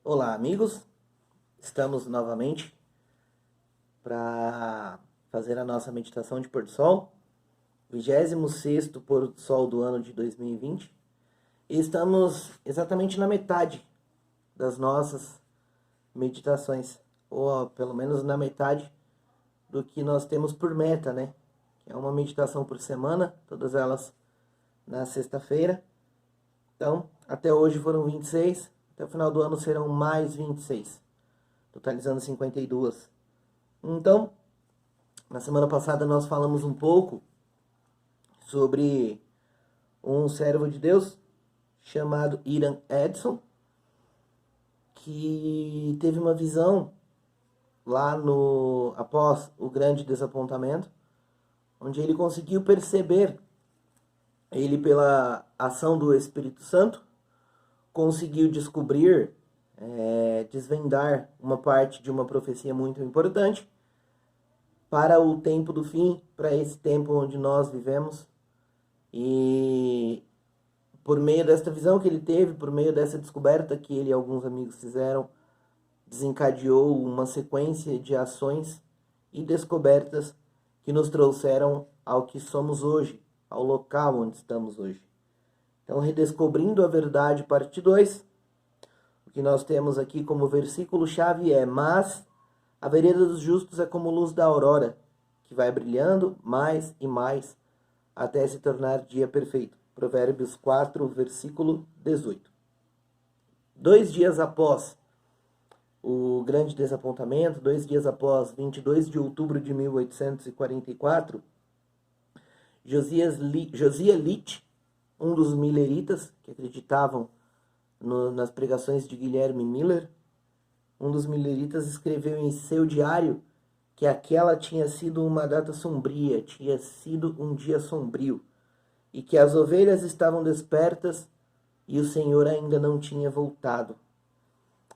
Olá, amigos. Estamos novamente para fazer a nossa meditação de pôr do sol, 26º pôr do sol do ano de 2020. E estamos exatamente na metade das nossas meditações, ou pelo menos na metade do que nós temos por meta, né? Que é uma meditação por semana, todas elas na sexta-feira. Então, até hoje foram 26, até o final do ano serão mais 26, totalizando 52. Então, na semana passada nós falamos um pouco sobre um servo de Deus chamado Iran Edson, que teve uma visão lá após o grande desapontamento, onde ele conseguiu perceber, ele pela ação do Espírito Santo, conseguiu descobrir, desvendar uma parte de uma profecia muito importante para o tempo do fim, para esse tempo onde nós vivemos. E por meio desta visão que ele teve, por meio dessa descoberta que ele e alguns amigos fizeram, desencadeou uma sequência de ações e descobertas que nos trouxeram ao que somos hoje, ao local onde estamos hoje. Então, redescobrindo a verdade, parte 2, o que nós temos aqui como versículo-chave é: mas a vereda dos justos é como luz da aurora, que vai brilhando mais e mais até se tornar dia perfeito. Provérbios 4, versículo 18. 2 dias após o grande desapontamento, 2 dias após 22 de outubro de 1844, Josias Litt, um dos milleritas que acreditavam nas pregações de Guilherme Miller, um dos milleritas escreveu em seu diário que aquela tinha sido uma data sombria, tinha sido um dia sombrio, e que as ovelhas estavam despertas e o Senhor ainda não tinha voltado.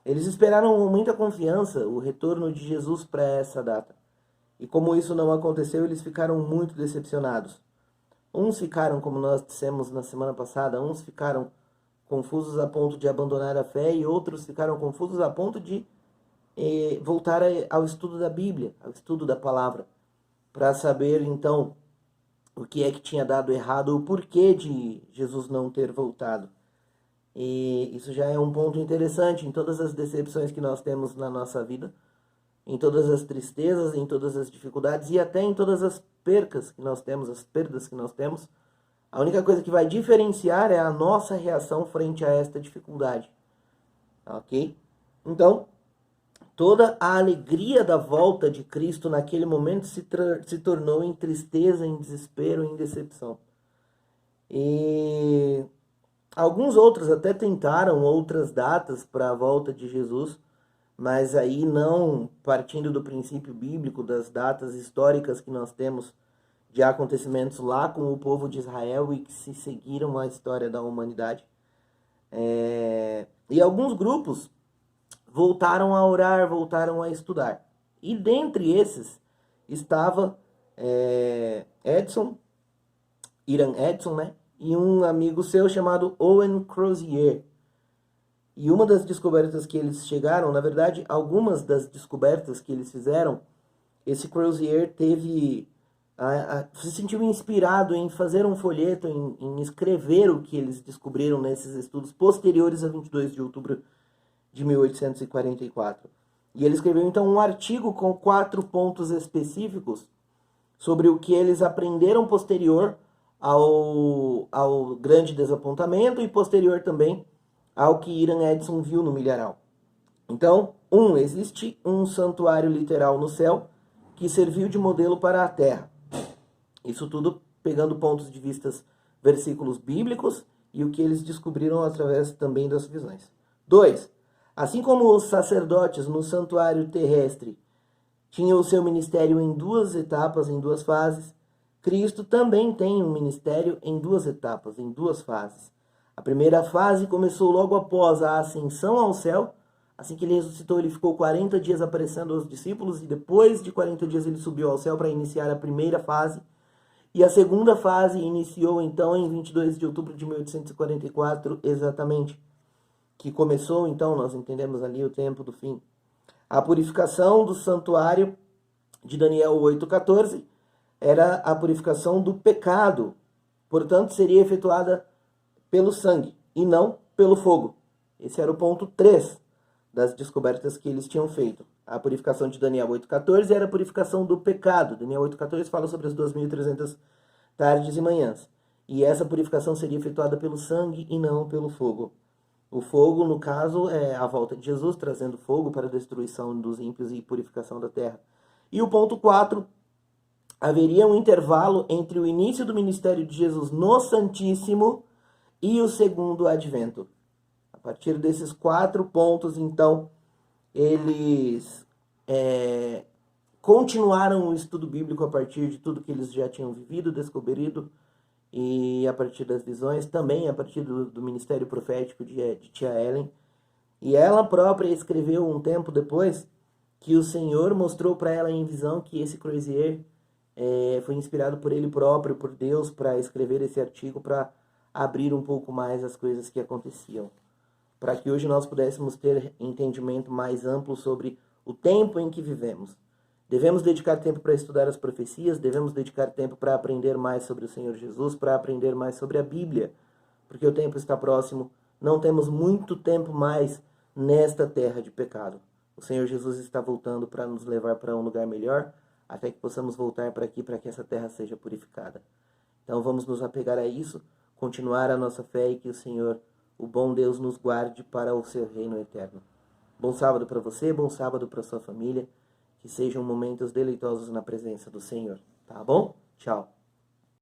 Eles esperaram com muita confiança o retorno de Jesus para essa data. E como isso não aconteceu, eles ficaram muito decepcionados. Uns ficaram, como nós dissemos na semana passada, uns ficaram confusos a ponto de abandonar a fé e outros ficaram confusos a ponto de voltar ao estudo da Bíblia, ao estudo da palavra, para saber então o que é que tinha dado errado, o porquê de Jesus não ter voltado. E isso já é um ponto interessante em todas as decepções que nós temos na nossa vida, em todas as tristezas, em todas as dificuldades e até em todas as percas que nós temos, as perdas que nós temos. A única coisa que vai diferenciar é a nossa reação frente a esta dificuldade. Ok? Então, toda a alegria da volta de Cristo naquele momento se tornou em tristeza, em desespero, em decepção. E alguns outros até tentaram outras datas para a volta de Jesus, mas aí não partindo do princípio bíblico, das datas históricas que nós temos de acontecimentos lá com o povo de Israel e que se seguiram a história da humanidade. E alguns grupos voltaram a orar, voltaram a estudar. E dentre esses estava Iran Edson, né? E um amigo seu chamado Owen Crozier. E uma das descobertas que eles chegaram, na verdade, algumas das descobertas que eles fizeram, esse Crozier se sentiu inspirado em fazer um folheto, em escrever o que eles descobriram nesses estudos posteriores a 22 de outubro de 1844. E ele escreveu então um artigo com 4 pontos específicos sobre o que eles aprenderam posterior ao grande desapontamento e posterior também ao que Iran Edson viu no milharal. Então, existe um santuário literal no céu que serviu de modelo para a terra. Isso tudo pegando pontos de vista, versículos bíblicos e o que eles descobriram através também das visões. 2. Assim como os sacerdotes no santuário terrestre tinham o seu ministério em 2 etapas, em 2 fases, Cristo também tem um ministério em 2 etapas, em 2 fases. A primeira fase começou logo após a ascensão ao céu. Assim que ele ressuscitou, ele ficou 40 dias aparecendo aos discípulos e depois de 40 dias ele subiu ao céu para iniciar a primeira fase. E a segunda fase iniciou então em 22 de outubro de 1844, exatamente. que começou, então, nós entendemos ali o tempo do fim. A purificação do santuário de Daniel 8,14 era a purificação do pecado. Portanto, seria efetuada pelo sangue e não pelo fogo. Esse era o ponto 3 das descobertas que eles tinham feito. A purificação de Daniel 8,14 era a purificação do pecado. Daniel 8,14 fala sobre as 2.300 tardes e manhãs. E essa purificação seria efetuada pelo sangue e não pelo fogo. O fogo, no caso, é a volta de Jesus, trazendo fogo para a destruição dos ímpios e purificação da terra. E o ponto 4, haveria um intervalo entre o início do ministério de Jesus no Santíssimo e o segundo advento. A partir desses 4 pontos, então, eles continuaram o estudo bíblico a partir de tudo que eles já tinham vivido, descobrido, e a partir das visões, também a partir do ministério profético de tia Ellen. E ela própria escreveu um tempo depois que o Senhor mostrou para ela em visão que esse Crozier foi inspirado por ele próprio, por Deus, para escrever esse artigo, para abrir um pouco mais as coisas que aconteciam. Para que hoje nós pudéssemos ter entendimento mais amplo sobre o tempo em que vivemos. Devemos dedicar tempo para estudar as profecias, devemos dedicar tempo para aprender mais sobre o Senhor Jesus, para aprender mais sobre a Bíblia, porque o tempo está próximo, não temos muito tempo mais nesta terra de pecado. O Senhor Jesus está voltando para nos levar para um lugar melhor, até que possamos voltar para aqui, para que essa terra seja purificada. Então vamos nos apegar a isso, continuar a nossa fé e que o Senhor, o bom Deus, nos guarde para o seu reino eterno. Bom sábado para você, bom sábado para sua família. Que sejam momentos deleitosos na presença do Senhor. Tá bom? Tchau.